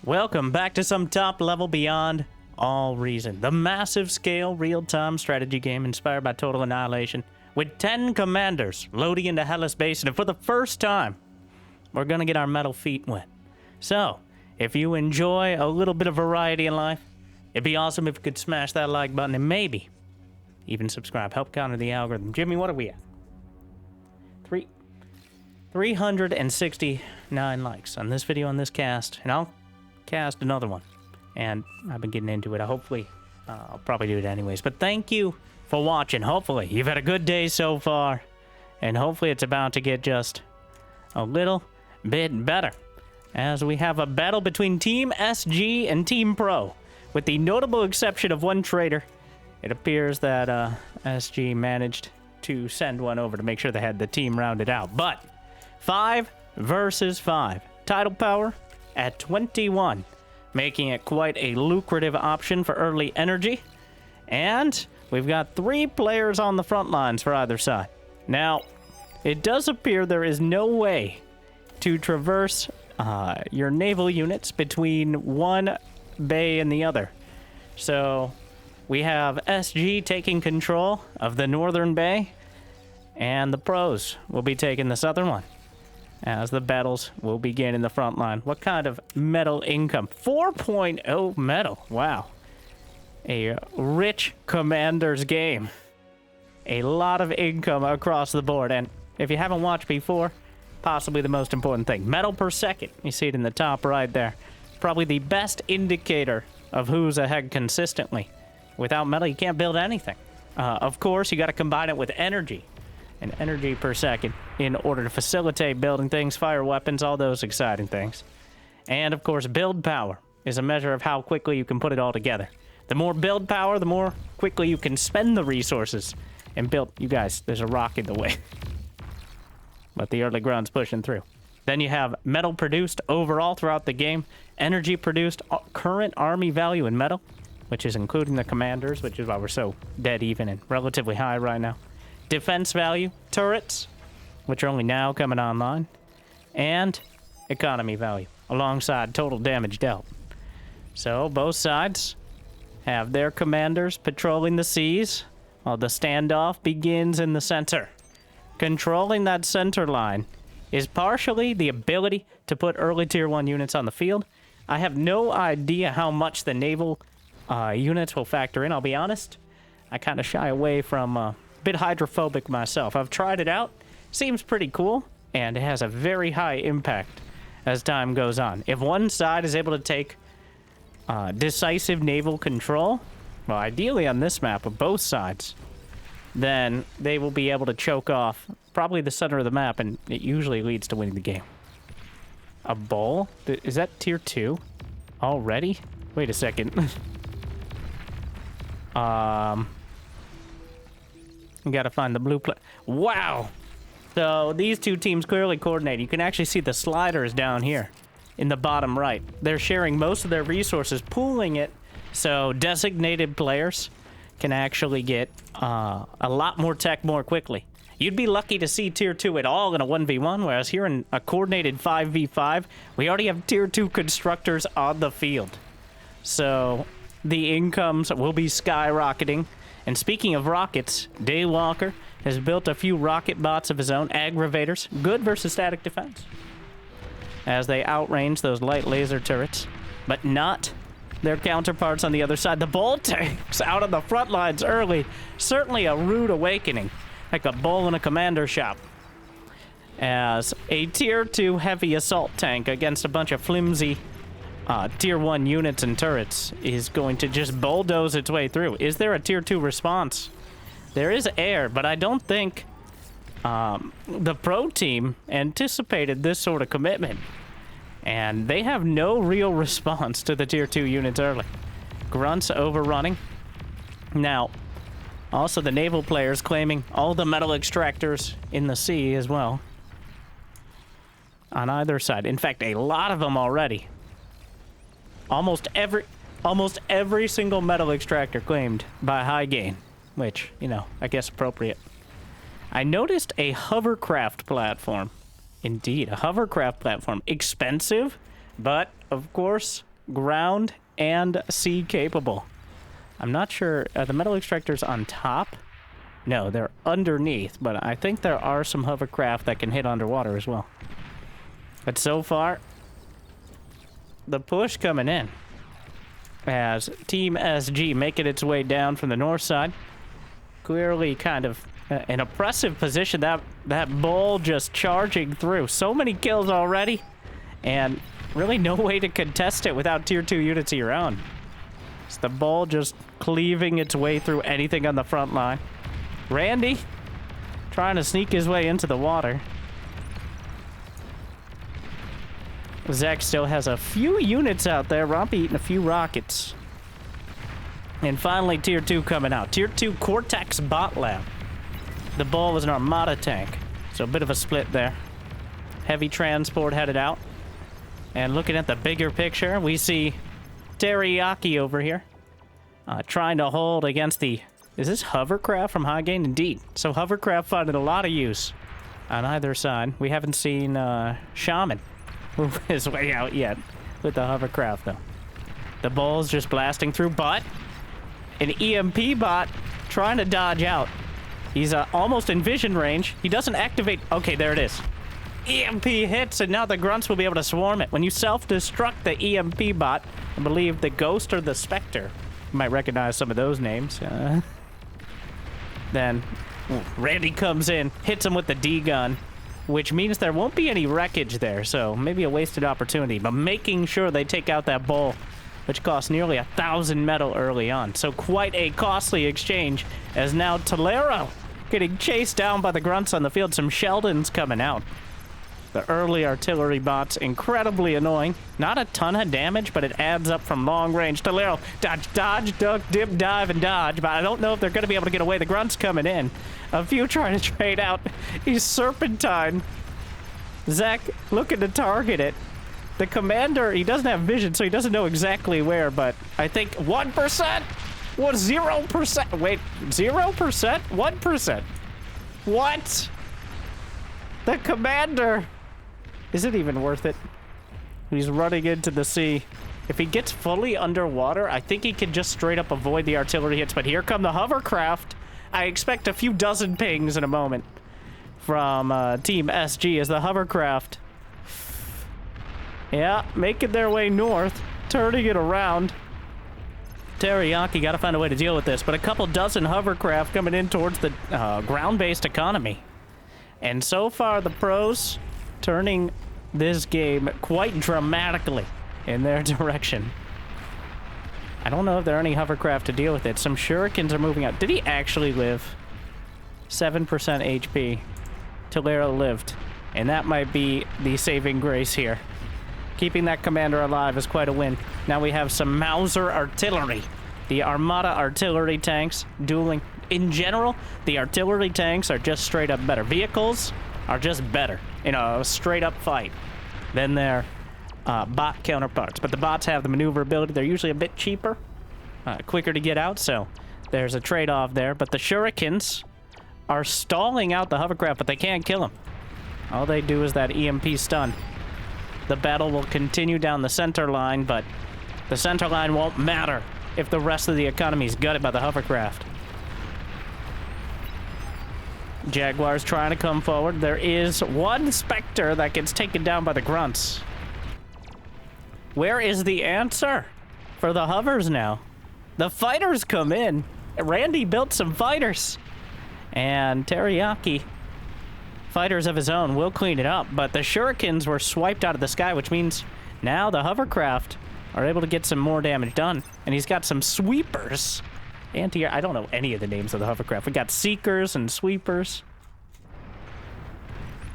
Welcome back to some top level beyond all reason. The massive scale real-time strategy game inspired by total annihilation with 10 commanders loading into Hellas Basin, and for the first time, we're gonna get our metal feet wet. So, if you enjoy a little bit of variety in life, it'd be awesome if you could smash that like button and maybe even subscribe. Help counter the algorithm. Jimmy, what are we at? 369 likes on this video, on this cast, and I'll cast another one. And I've been getting into it. Hopefully, I'll probably do it anyways. But thank you for watching. Hopefully, you've had a good day so far, and hopefully it's about to get just a little bit better, as we have a battle between Team SG and Team Pro. With the notable exception of one traitor, it appears that SG managed to send one over to make sure they had the team rounded out. But 5 versus 5. Title power at 21, making it quite a lucrative option for early energy. And we've got 3 players on the front lines for either side. Now, it does appear there is no way to traverse your naval units between one bay and the other. So we have SG taking control of the northern bay, and the pros will be taking the southern one as the battles will begin in the front line. What kind of metal income? 4.0 metal. Wow. A rich commander's game. A lot of income across the board. And if you haven't watched before, possibly the most important thing. Metal per second. You see it in the top right there. Probably the best indicator of who's ahead consistently. Without metal, you can't build anything. Of course, you got to combine it with energy. And energy per second in order to facilitate building things, fire weapons, all those exciting things. And of course, build power is a measure of how quickly you can put it all together. The more build power, the more quickly you can spend the resources and build. You guys, there's a rock in the way. But the early ground's pushing through. Then you have metal produced overall throughout the game, energy produced, current army value in metal, which is including the commanders, which is why we're so dead even and relatively high right now. Defense value, turrets, which are only now coming online, and economy value, alongside total damage dealt. So both sides have their commanders patrolling the seas, while the standoff begins in the center. Controlling that center line is partially the ability to put early tier 1 units on the field. I have no idea how much the naval units will factor in, I'll be honest. I kind of shy away from bit hydrophobic myself. I've tried it out. Seems pretty cool, and it has a very high impact as time goes on. If one side is able to take decisive naval control, well, ideally on this map of both sides, then they will be able to choke off probably the center of the map, and it usually leads to winning the game. A bowl? Is that tier 2 already? Wait a second. You gotta find the blue plate. Wow! So these two teams clearly coordinate. You can actually see the sliders down here in the bottom right. They're sharing most of their resources, pooling it, so designated players can actually get a lot more tech more quickly. You'd be lucky to see tier 2 at all in a 1v1, whereas here in a coordinated 5v5, we already have tier 2 constructors on the field. So the incomes will be skyrocketing. And speaking of rockets, Daywalker has built a few rocket bots of his own, aggravators, good versus static defense, as they outrange those light laser turrets, but not their counterparts on the other side. The bull tanks out on the front lines early, certainly a rude awakening, like a bull in a commander shop, as a tier 2 heavy assault tank against a bunch of flimsy tier 1 units and turrets is going to just bulldoze its way through. Is there a tier 2 response? There is air, but I don't think the pro team anticipated this sort of commitment. And they have no real response to the tier 2 units early. Grunts overrunning. Now, also the naval players claiming all the metal extractors in the sea as well. On either side. In fact, a lot of them already. Almost every single metal extractor claimed by High Gain, which, you know, I guess appropriate. I noticed a hovercraft platform Indeed, a hovercraft platform. Expensive, but of course, ground and sea capable. I'm not sure. Are the metal extractors on top? No, they're underneath, but I think there are some hovercraft that can hit underwater as well. But so far, the push coming in as Team SG making its way down from the north side. Clearly kind of an oppressive position. That bull just charging through. So many kills already, and really no way to contest it without tier 2 units of your own. It's the bull just cleaving its way through anything on the front line. Randy trying to sneak his way into the water. Zach still has a few units out there. Rompy eating a few rockets. And finally, Tier 2 coming out. Tier 2 Cortex Bot Lab. The bull was an Armada tank, so a bit of a split there. Heavy transport headed out. And looking at the bigger picture, we see Teriyaki over here. Trying to hold against the... Is this hovercraft from High Gain? Indeed. So hovercraft finding a lot of use on either side. We haven't seen Shaman move his way out yet with the hovercraft, though. The bull's just blasting through, but an EMP bot trying to dodge out. He's almost in vision range. He doesn't activate... Okay, there it is. EMP hits, and now the grunts will be able to swarm it. When you self-destruct the EMP bot, I believe the Ghost or the Spectre, you might recognize some of those names. Then Randy comes in, hits him with the D-gun, which means there won't be any wreckage there, so maybe a wasted opportunity. But making sure they take out that bull, which cost nearly 1,000 metal early on. So quite a costly exchange, as now Tolero getting chased down by the grunts on the field. Some Sheldons coming out. The early artillery bots, incredibly annoying. Not a ton of damage, but it adds up from long range. Tolero, dodge, dodge, duck, dip, dive, and dodge. But I don't know if they're going to be able to get away. The grunts coming in. A few trying to trade out. He's serpentine. Zach looking to target it. The commander, he doesn't have vision, so he doesn't know exactly where, but I think 1%? What, 0%? Wait, 0%? 1%? What? The commander... Is it even worth it? He's running into the sea. If he gets fully underwater, I think he can just straight up avoid the artillery hits. But here come the hovercraft. I expect a few dozen pings in a moment from Team SG as the hovercraft. Yeah, making their way north, turning it around. Teriyaki got to find a way to deal with this, but a couple dozen hovercraft coming in towards the ground-based economy. And so far, the pros turning this game quite dramatically in their direction. I don't know if there are any hovercraft to deal with it. Some shurikens are moving out. Did he actually live? 7% HP. Tolero lived. And that might be the saving grace here. Keeping that commander alive is quite a win. Now we have some Mauser artillery. The Armada artillery tanks dueling. In general, the artillery tanks are just straight up better. Vehicles are just better in a straight up fight than their bot counterparts. But the bots have the maneuverability. They're usually a bit cheaper, quicker to get out, so there's a trade-off there. But the shurikens are stalling out the hovercraft, but they can't kill them. All they do is that EMP stun. The battle will continue down the center line, but the center line won't matter if the rest of the economy is gutted by the hovercraft. Jaguars trying to come forward. There is one Spectre that gets taken down by the grunts. Where is the answer for the hovers now? The fighters come in. Randy built some fighters. And Teriyaki, fighters of his own, will clean it up. But the shurikens were swiped out of the sky, which means now the hovercraft are able to get some more damage done. And he's got some sweepers. I don't know any of the names of the hovercraft. We got seekers and sweepers.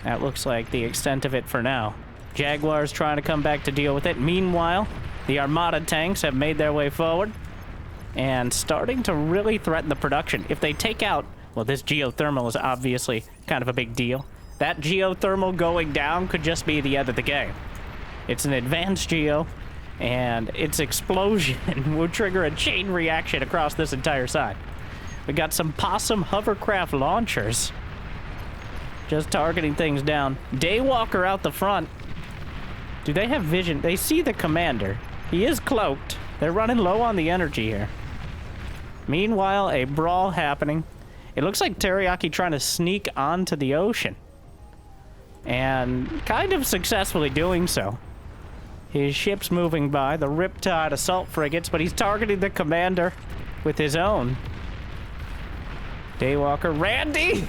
That looks like the extent of it for now. Jaguars trying to come back to deal with it. Meanwhile, the Armada tanks have made their way forward and starting to really threaten the production. If they take out... Well, this geothermal is obviously kind of a big deal. That geothermal going down could just be the end of the game. It's an advanced geo, and its explosion will trigger a chain reaction across this entire side. We got some Possum hovercraft launchers just targeting things down. Daywalker out the front. Do they have vision? They see the commander. He is cloaked. They're running low on the energy here. Meanwhile, a brawl happening. It looks like Teriyaki trying to sneak onto the ocean. And kind of successfully doing so. His ship's moving by, the Riptide assault frigates, but he's targeting the commander with his own. Daywalker, Randy!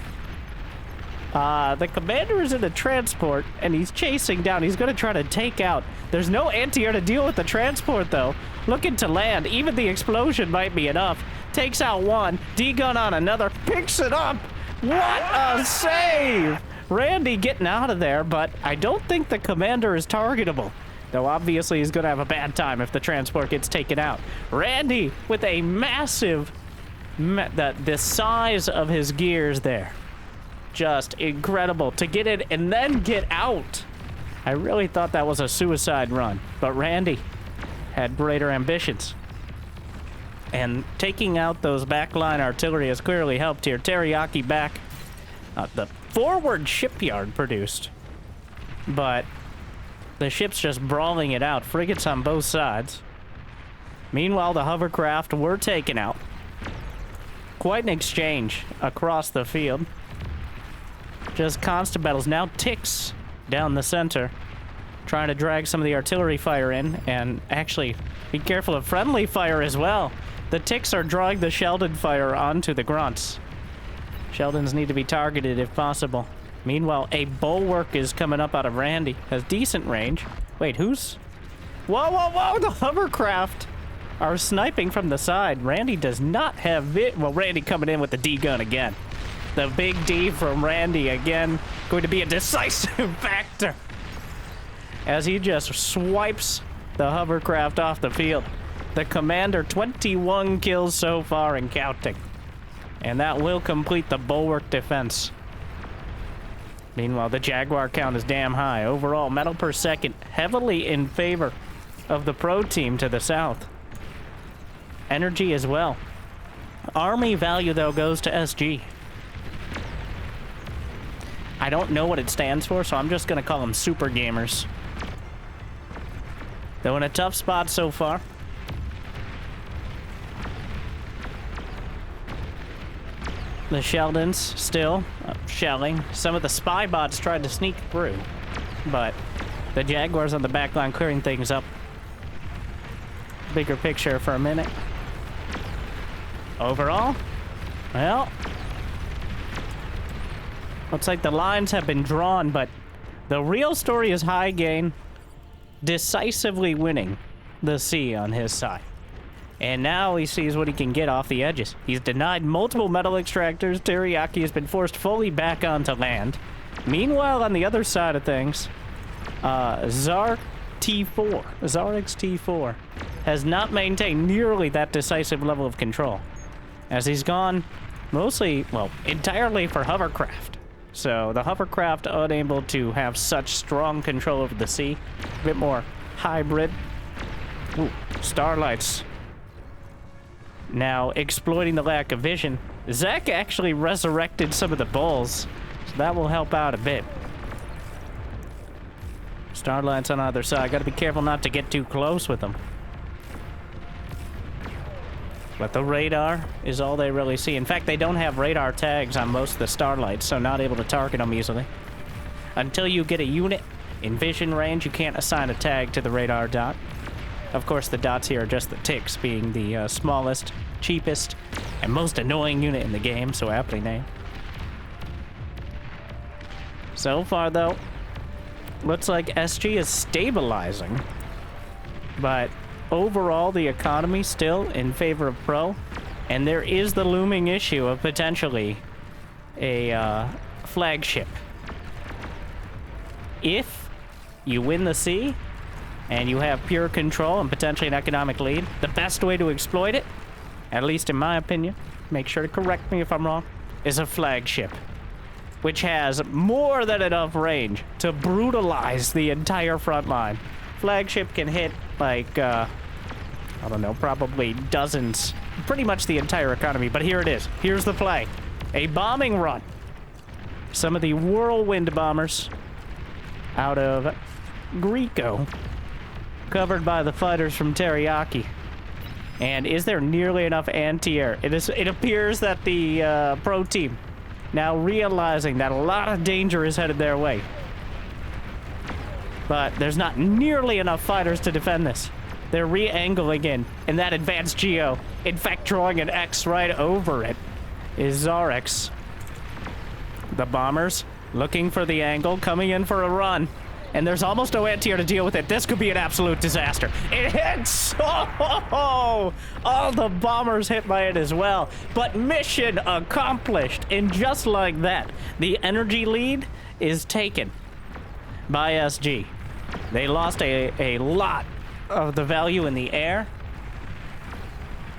The commander is in a transport, and he's chasing down. He's going to try to take out. There's no anti-air to deal with the transport, though. Looking to land. Even the explosion might be enough. Takes out one. D-gun on another. Picks it up. What a save! Randy getting out of there, but I don't think the commander is targetable. Though obviously he's going to have a bad time if the transport gets taken out. Randy with a massive... the size of his gears there. Just incredible to get in and then get out. I really thought that was a suicide run, but Randy had greater ambitions. And taking out those backline artillery has clearly helped here. Teriyaki back. The forward shipyard produced, but the ship's just brawling it out. Frigates on both sides. Meanwhile, the hovercraft were taken out. Quite an exchange across the field. Just constant battles. Now ticks down the center, trying to drag some of the artillery fire in, and actually be careful of friendly fire as well. The ticks are drawing the Sheldon fire onto the grunts. Sheldons need to be targeted if possible. Meanwhile, a bulwark is coming up out of Randy. Has decent range. Wait, who's... Whoa, whoa, whoa! The hovercraft are sniping from the side. Randy does not have it. Well, Randy coming in with the D-gun again. The big D from Randy again, going to be a decisive factor as he just swipes the hovercraft off the field. The commander, 21 kills so far and counting. And that will complete the bulwark defense. Meanwhile, the Jaguar count is damn high. Overall, metal per second heavily in favor of the pro team to the south. Energy as well. Army value, though, goes to SG. I don't know what it stands for, so I'm just going to call them super gamers. Though in a tough spot so far. The Sheldons still shelling. Some of the spy bots tried to sneak through, but the Jaguars on the back line clearing things up. Bigger picture for a minute. Overall, well, looks like the lines have been drawn, but the real story is High Gain decisively winning the sea on his side. And now he sees what he can get off the edges. He's denied multiple metal extractors. Teriyaki has been forced fully back onto land. Meanwhile, on the other side of things, Zarx T4 has not maintained nearly that decisive level of control, as he's gone mostly, well, entirely for hovercraft. So the hovercraft unable to have such strong control over the sea. A bit more hybrid. Ooh, Starlights. Now, exploiting the lack of vision, Zek actually resurrected some of the bulls, so that will help out a bit. Starlight's on the other side. Gotta be careful not to get too close with them. But the radar is all they really see. In fact, they don't have radar tags on most of the Starlights, so not able to target them easily. Until you get a unit in vision range, you can't assign a tag to the radar dot. Of course, the dots here are just the ticks, being the smallest, cheapest, and most annoying unit in the game, so aptly named. So far, though, looks like SG is stabilizing, but overall, the economy still in favor of pro, and there is the looming issue of potentially a flagship. If you win the sea, and you have pure control and potentially an economic lead, the best way to exploit it, at least in my opinion, make sure to correct me if I'm wrong, is a flagship, which has more than enough range to brutalize the entire front line. Flagship can hit, like, I don't know, probably dozens, pretty much the entire economy, but here it is. Here's the play. A bombing run. Some of the Whirlwind bombers out of Greco covered by the fighters from Teriyaki. And is there nearly enough anti-air? It appears that the pro team, now realizing that a lot of danger is headed their way. But there's not nearly enough fighters to defend this. They're re-angling in that advanced Geo. In fact, drawing an X right over it is Zarex. The bombers looking for the angle, coming in for a run. And there's almost no anti-air to deal with it. This could be an absolute disaster. It hits! Oh, all the bombers hit by it as well. But mission accomplished. And just like that, the energy lead is taken by SG. They lost a lot of the value in the air.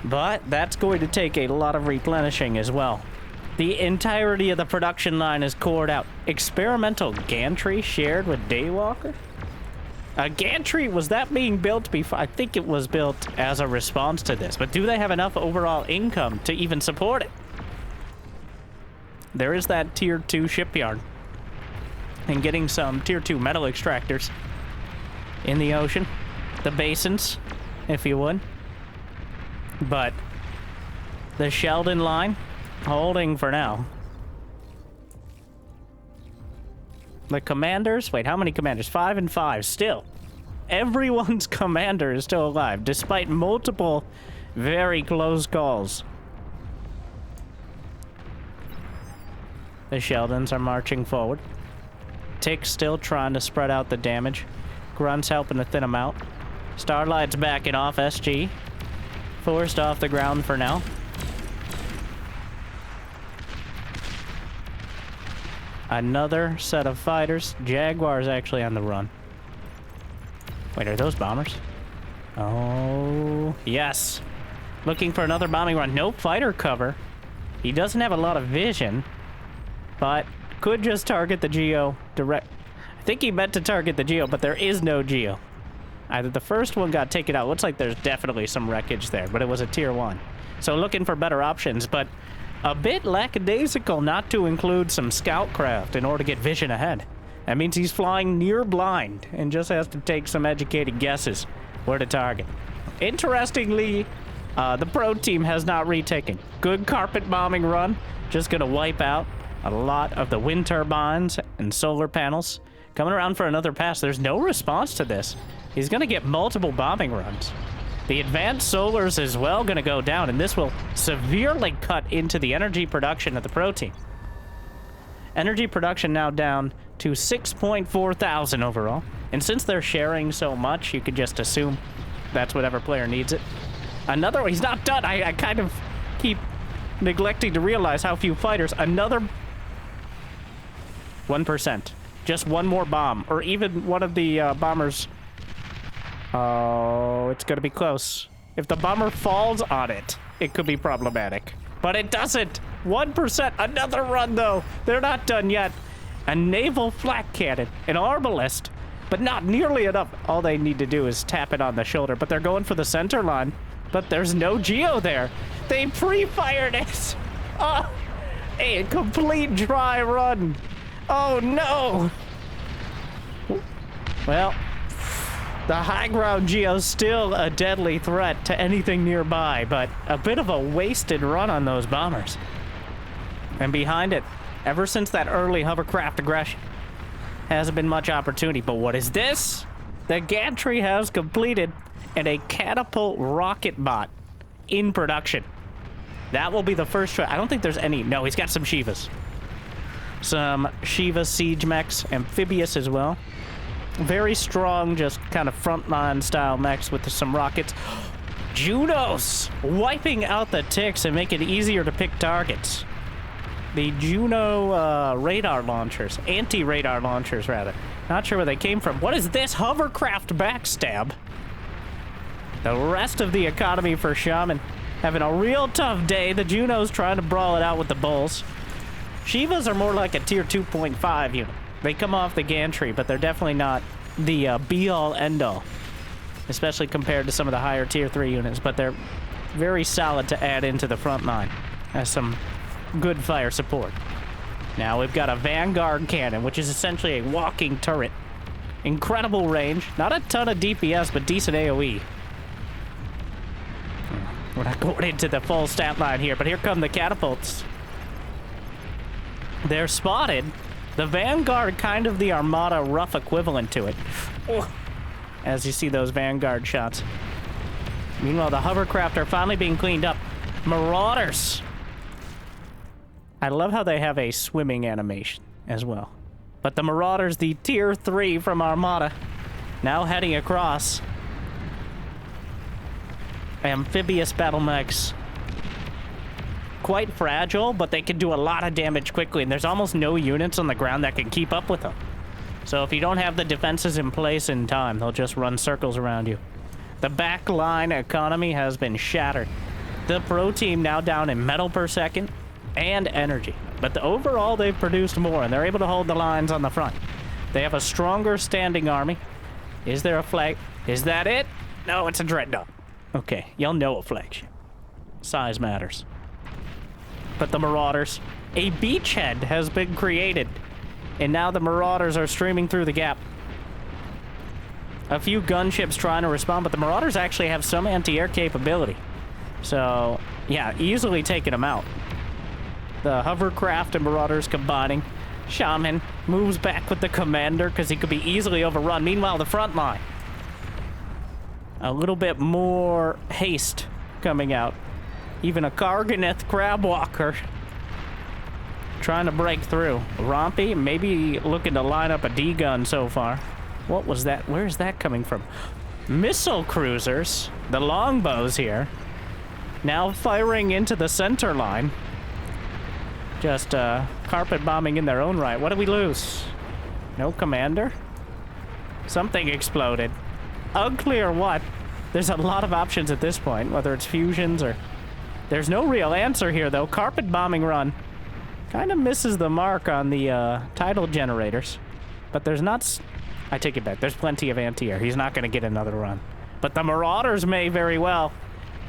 But that's going to take a lot of replenishing as well. The entirety of the production line is cored out. Experimental gantry shared with Daywalker? A gantry, was that being built before? I think it was built as a response to this. But do they have enough overall income to even support it? There is that tier 2 shipyard. And getting some tier 2 metal extractors in the ocean. The basins, if you would. But the Sheldon line, holding for now. The commanders, wait, how many commanders? 5 and 5, still. Everyone's commander is still alive, despite multiple very close calls. The Sheldons are marching forward. Tick's still trying to spread out the damage. Grunt's helping to thin them out. Starlight's backing off SG. Forced off the ground for now. Another set of fighters. Jaguar's actually on the run. Wait, are those bombers? Oh, yes. Looking for another bombing run. No fighter cover. He doesn't have a lot of vision, but could just target the Geo direct. I think he meant to target the Geo, but there is no Geo. Either the first one got taken out. Looks like there's definitely some wreckage there, but it was a tier 1. So looking for better options, but a bit lackadaisical not to include some scout craft in order to get vision ahead. That means he's flying near blind and just has to take some educated guesses where to target. Interestingly, the pro team has not retaken. Good carpet bombing run. Just going to wipe out a lot of the wind turbines and solar panels. Coming around for another pass. There's no response to this. He's going to get multiple bombing runs. The advanced solars as well going to go down, and this will severely cut into the energy production of the pro team. Energy production now down to 6.4 thousand overall. And since they're sharing so much, you could just assume that's whatever player needs it. Another one, he's not done. I kind of keep neglecting to realize how few fighters. Another 1%. Just one more bomb, or even one of the bombers. Oh, it's gonna be close. If the bomber falls on it, it could be problematic. But it doesn't. 1%. Another run, though. They're not done yet. A naval flak cannon, an arbalist, but not nearly enough. All they need to do is tap it on the shoulder, but they're going for the center line. But there's no Geo there. They pre-fired it. Oh, a complete dry run. Oh, no. Well, the high ground Geo's still a deadly threat to anything nearby, but a bit of a wasted run on those bombers. And behind it, ever since that early hovercraft aggression, hasn't been much opportunity. But what is this? The gantry has completed, and a catapult rocket bot in production. That will be the first try. I don't think there's any. No, he's got some Shivas. Some Shiva siege mechs, amphibious as well. Very strong, just kind of frontline style mechs with some rockets. Junos wiping out the ticks and making it easier to pick targets. The Juno radar launchers, anti-radar launchers rather. Not sure where they came from. What is this? Hovercraft backstab. The rest of the economy for Shaman having a real tough day. The Junos trying to brawl it out with the Bulls. Shivas are more like a tier 2.5 unit. They come off the gantry, but they're definitely not the be-all, end-all. Especially compared to some of the higher tier 3 units, but they're very solid to add into the front line as some good fire support. Now we've got a Vanguard cannon, which is essentially a walking turret. Incredible range. Not a ton of DPS, but decent AoE. We're not going into the full stat line here, but here come the catapults. They're spotted. The Vanguard, kind of the Armada rough equivalent to it. Oh. As you see those Vanguard shots. Meanwhile, the hovercraft are finally being cleaned up. Marauders! I love how they have a swimming animation as well. But the Marauders, the tier 3 from Armada, now heading across. Amphibious battle mechs. Quite fragile, but they can do a lot of damage quickly, and there's almost no units on the ground that can keep up with them. So if you don't have the defenses in place in time, they'll just run circles around you. The backline economy has been shattered. The pro team now down in metal per second and energy. But overall, they've produced more, and they're able to hold the lines on the front. They have a stronger standing army. Is there a flag? Is that it? No, it's a dreadnought. Okay, y'all know a flagship. Size matters. But the Marauders, a beachhead has been created. And now the Marauders are streaming through the gap. A few gunships trying to respond, but the Marauders actually have some anti-air capability. So, yeah, easily taking them out. The hovercraft and Marauders combining. Shaman moves back with the commander because he could be easily overrun. Meanwhile, the front line. A little bit more haste coming out. Even a Karganeth Crabwalker trying to break through. Rompy maybe looking to line up a D-gun so far. What was that? Where is that coming from? Missile cruisers, the longbows here, now firing into the center line. Just carpet bombing in their own right. What did we lose? No commander? Something exploded. Unclear what. There's a lot of options at this point, whether it's fusions or... There's no real answer here, though. Carpet bombing run kind of misses the mark on the tidal generators. But there's not... I take it back. There's plenty of anti-air. He's not going to get another run. But the Marauders may very well.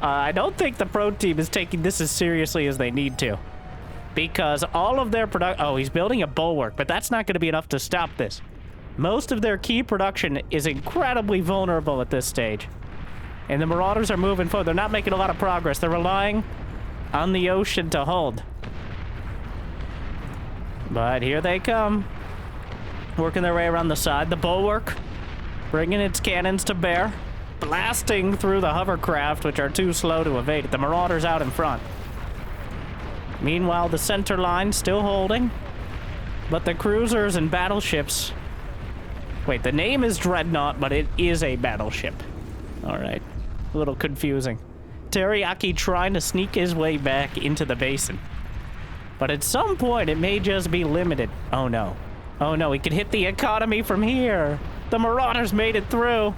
I don't think the pro team is taking this as seriously as they need to. Because all of their production... Oh, he's building a bulwark, but that's not going to be enough to stop this. Most of their key production is incredibly vulnerable at this stage. And the Marauders are moving forward. They're not making a lot of progress. They're relying on the ocean to hold. But here they come. Working their way around the side. The bulwark bringing its cannons to bear. Blasting through the hovercraft, which are too slow to evade it. The Marauders out in front. Meanwhile, the center line still holding. But the cruisers and battleships... Wait, the name is Dreadnought, but it is a battleship. Alright. A little confusing. Teriyaki trying to sneak his way back into the basin. But at some point, it may just be limited. Oh no. Oh no, he could hit the economy from here. The Marauders made it through.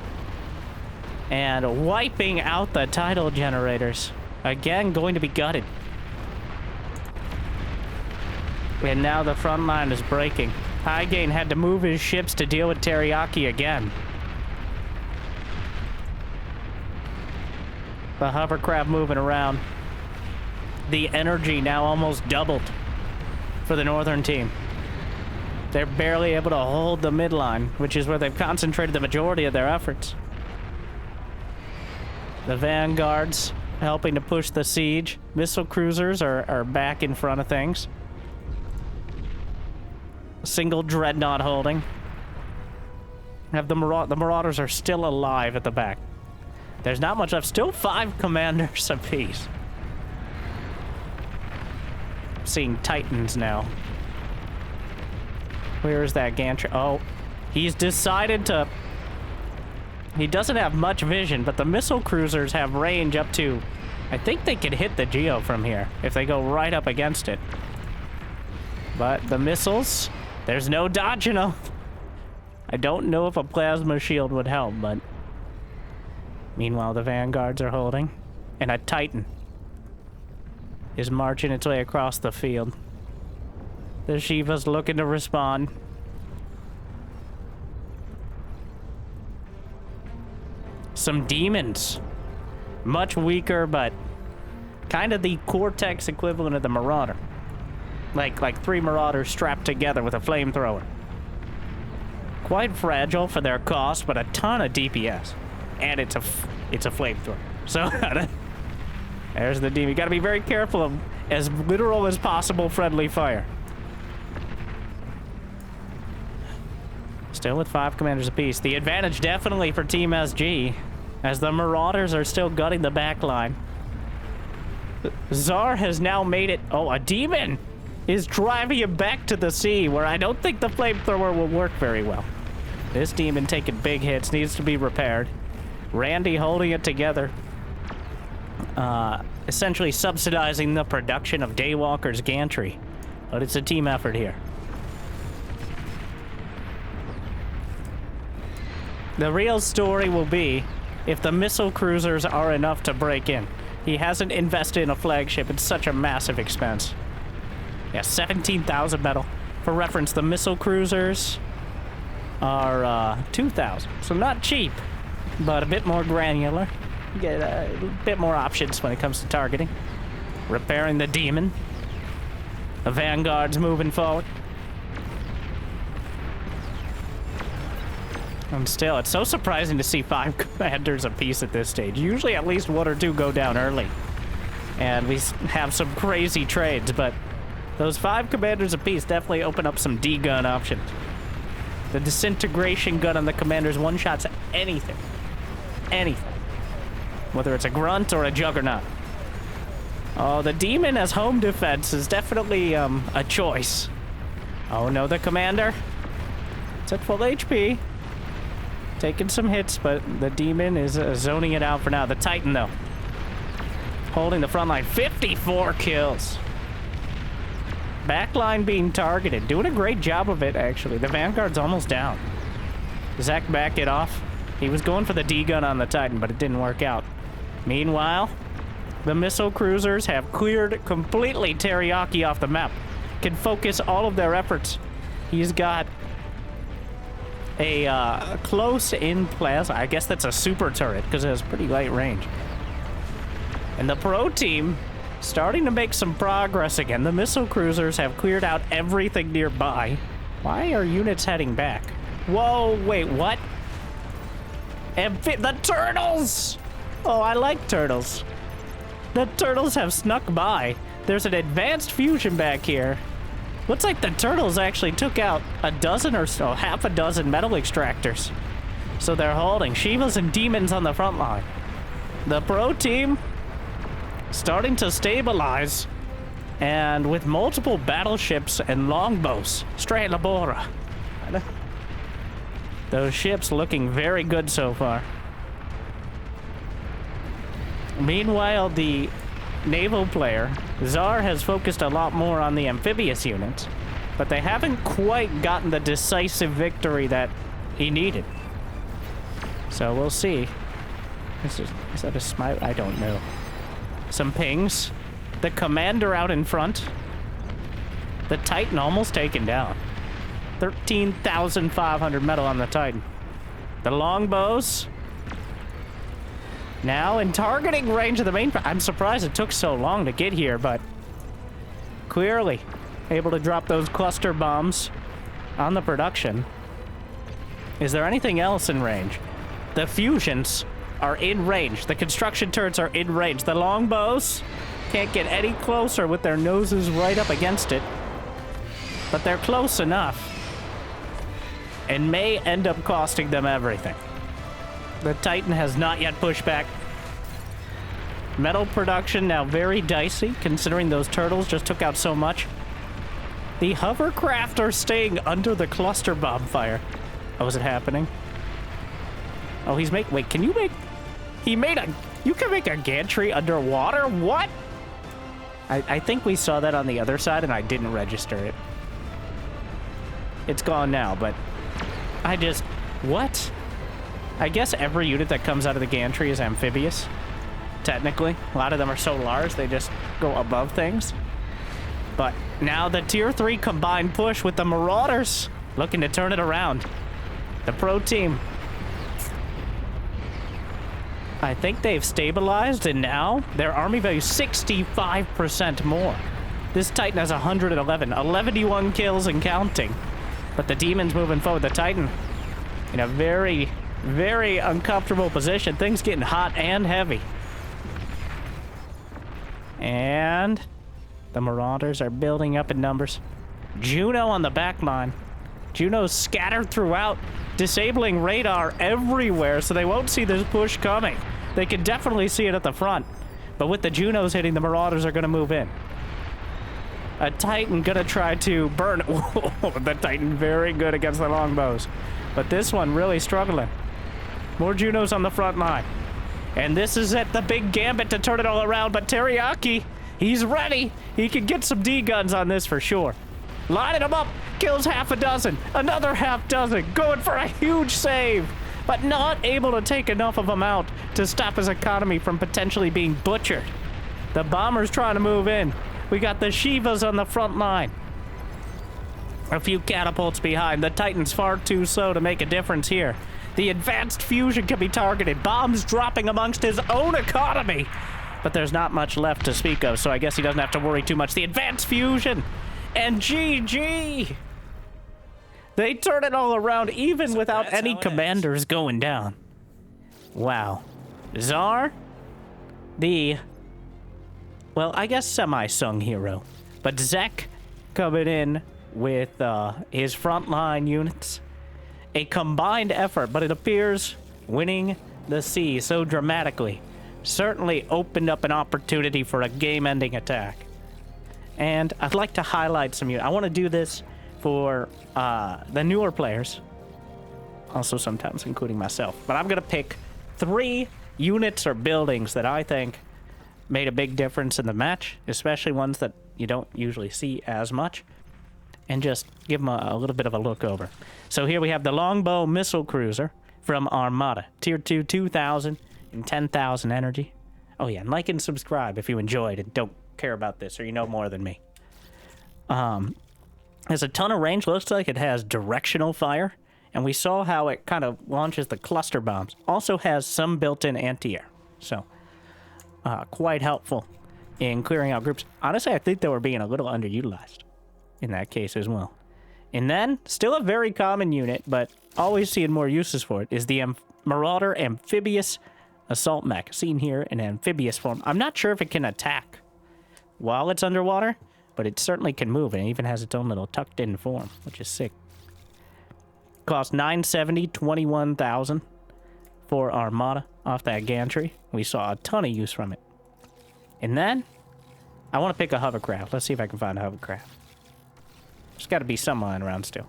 And wiping out the tidal generators. Again, going to be gutted. And now the front line is breaking. Highgain had to move his ships to deal with Teriyaki again. The hovercraft moving around. The energy now almost doubled for the northern team. They're barely able to hold the midline, which is where they've concentrated the majority of their efforts. The Vanguards helping to push the siege. Missile cruisers are back in front of things. Single dreadnought holding. Have the Marauders are still alive at the back. There's not much left. Still 5 commanders apiece. Seeing Titans now. Where is that gantry? Oh, he's decided to... He doesn't have much vision, but the missile cruisers have range up to... I think they could hit the Geo from here if they go right up against it. But the missiles, there's no dodging them. I don't know if a plasma shield would help, but... Meanwhile, the Vanguards are holding. And a Titan is marching its way across the field. The Shiva's looking to respond. Some demons. Much weaker, but kind of the Cortex equivalent of the Marauder. Like 3 Marauders strapped together with a flamethrower. quite fragile for their cost, but a ton of DPS. And it's a flamethrower. So, there's the demon. You gotta be very careful of as literal as possible friendly fire. Still with 5 commanders apiece. The advantage definitely for Team SG, as the Marauders are still gutting the back line. Czar has now made it. Oh, a demon is driving him back to the sea, where I don't think the flamethrower will work very well. This demon taking big hits, needs to be repaired. Randy holding it together. Essentially subsidizing the production of Daywalker's gantry. But it's a team effort here. The real story will be if the missile cruisers are enough to break in. He hasn't invested in a flagship. It's such a massive expense. Yeah, 17,000 metal. For reference, the missile cruisers are 2,000. So not cheap, but a bit more granular. You get a bit more options when it comes to targeting. Repairing the demon. The vanguard's moving forward. And still, it's so surprising to see 5 commanders apiece at this stage. Usually at least 1 or 2 go down early. And we have some crazy trades, but those 5 commanders apiece definitely open up some D-gun options. The disintegration gun on the commanders one-shots anything. Anything. Whether it's a grunt or a juggernaut. Oh, the demon as home defense is definitely a choice. Oh no, the commander. It's at full HP. Taking some hits, but the demon is zoning it out for now. The Titan, though, holding the front line. 54 kills. Backline being targeted. Doing a great job of it, actually. The Vanguard's almost down. Zach back it off. He was going for the D-gun on the Titan, but it didn't work out. Meanwhile, the missile cruisers have cleared completely Teriyaki off the map. Can focus all of their efforts. He's got a close-in plasma. I guess that's a super turret because it has pretty light range. And the pro team starting to make some progress again. The missile cruisers have cleared out everything nearby. Why are units heading back? Whoa, wait, what? The turtles! Oh, I like turtles. The turtles have snuck by. There's an advanced fusion back here. Looks like the turtles actually took out a dozen or so, half a dozen metal extractors. So they're holding Shivas and demons on the front line. The pro team starting to stabilize, and with multiple battleships and longbows. Strelabora. Those ships looking very good so far. Meanwhile, the naval player, Czar, has focused a lot more on the amphibious units, but they haven't quite gotten the decisive victory that he needed. So we'll see. Is that a smile? I don't know. Some pings. The commander out in front. The Titan almost taken down. 13,500 metal on the Titan. The longbows now in targeting range of the main. I'm surprised it took so long to get here, but clearly able to drop those cluster bombs on the production. Is there anything else in range? The fusions are in range. The construction turrets are in range. The longbows can't get any closer with their noses right up against it, but they're close enough and may end up costing them everything. The Titan has not yet pushed back. Metal production now very dicey, considering those turtles just took out so much. The hovercraft are staying under the cluster bomb fire. Oh, is it happening? Oh, he's making... Wait, can you make... He made a... You can make a gantry underwater? What? I think we saw that on the other side, and I didn't register it. It's gone now, but... I just... What? I guess every unit that comes out of the gantry is amphibious. Technically. A lot of them are so large, they just go above things. But now the Tier 3 combined push with the Marauders looking to turn it around. The pro team. I think they've stabilized, and now their army value is 65% more. This Titan has 111. 11 kills and counting. But the demon's moving forward. The Titan in a very, very uncomfortable position. Things getting hot and heavy. And the Marauders are building up in numbers. Juno on the back line. Juno's scattered throughout, disabling radar everywhere so they won't see this push coming. They can definitely see it at the front. But with the Junos hitting, the Marauders are going to move in. A Titan going to try to burn. Whoa, the Titan very good against the longbows. But this one really struggling. More Junos on the front line. And this is it, the big gambit to turn it all around. But Teriyaki, he's ready. He can get some D-guns on this for sure. Lining them up, kills half a dozen, another half dozen, going for a huge save, but not able to take enough of them out to stop his economy from potentially being butchered. The Bomber's trying to move in. We got the Shivas on the front line. A few catapults behind. The Titan's far too slow to make a difference here. The advanced fusion can be targeted. Bombs dropping amongst his own economy. But there's not much left to speak of, so I guess he doesn't have to worry too much. The advanced fusion. And GG! They turn it all around even without any commanders going down. Wow. Czar, the, well, I guess semi-sung hero. But Zek coming in with his frontline units. A combined effort, but it appears winning the sea so dramatically certainly opened up an opportunity for a game-ending attack. And I'd like to highlight some units. I want to do this for the newer players, also sometimes including myself. But I'm going to pick 3 units or buildings that I think made a big difference in the match, especially ones that you don't usually see as much, and just give them a little bit of a look over. So here we have the Longbow Missile Cruiser from Armada. Tier 2, 2,000 and 10,000 energy. Oh yeah, and like and subscribe if you enjoyed and don't care about this or you know more than me. Has a ton of range. Looks like it has directional fire, and we saw how it kind of launches the cluster bombs. Also has some built-in anti-air, so quite helpful in clearing out groups. Honestly, I think they were being a little underutilized in that case as well. And then, still a very common unit, but always seeing more uses for it, is the Marauder Amphibious Assault Mech, seen here in amphibious form. I'm not sure if it can attack while it's underwater, but it certainly can move, and it even has its own little tucked-in form, which is sick. Cost $970, 21,000 for Armada off that gantry. We saw a ton of use from it. And then, I want to pick a hovercraft. Let's see if I can find a hovercraft. There's got to be some lying around still.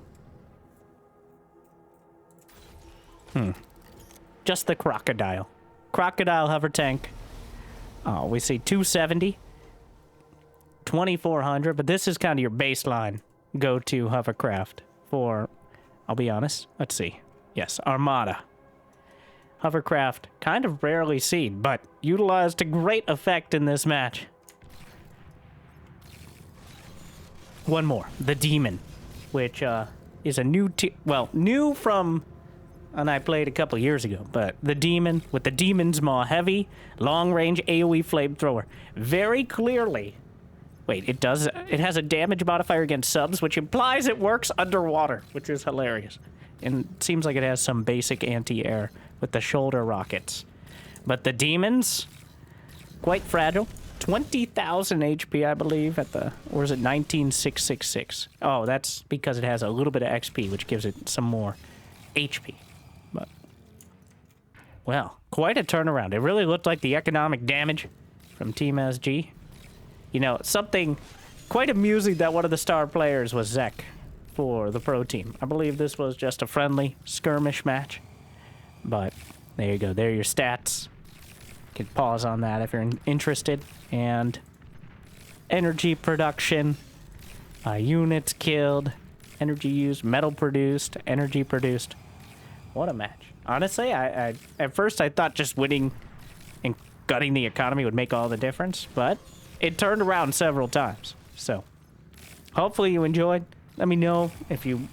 Just the Crocodile. Crocodile hover tank. Oh, we see 270. 2,400, but this is kind of your baseline go-to hovercraft for, I'll be honest, let's see. Yes, Armada. Hovercraft, kind of rarely seen, but utilized to great effect in this match. One more, the Demon, which is a new, new from, and I played a couple years ago, but the Demon with the Demon's Maw, heavy, long-range AoE flamethrower. Very clearly, wait, it has a damage modifier against subs, which implies it works underwater, which is hilarious. And it seems like it has some basic anti-air with the shoulder rockets. But the Demons, quite fragile. 20,000 HP, I believe, at the, or is it 19,666? Oh, that's because it has a little bit of XP, which gives it some more HP. But, well, quite a turnaround. It really looked like the economic damage from Team SG. You know, something quite amusing that one of the star players was Zek for the pro team. I believe this was just a friendly skirmish match. But there you go. There are your stats. You can pause on that if you're interested. And energy production, units killed, energy used, metal produced, energy produced. What a match. Honestly, I at first I thought just winning and gutting the economy would make all the difference, but it turned around several times. So hopefully you enjoyed. Let me know if you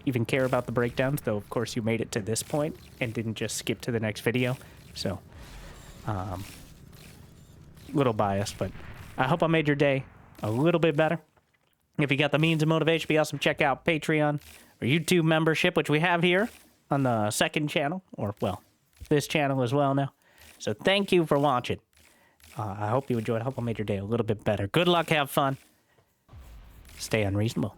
even care about the breakdowns, though of course you made it to this point and didn't just skip to the next video. So little biased, but I hope I made your day a little bit better. If you got the means and motivation, be awesome. Check out Patreon or YouTube membership, which we have here on the second channel, or, well, this channel as well now. So thank you for watching. I hope you enjoyed. I hope I made your day a little bit better. Good luck, have fun. Stay unreasonable.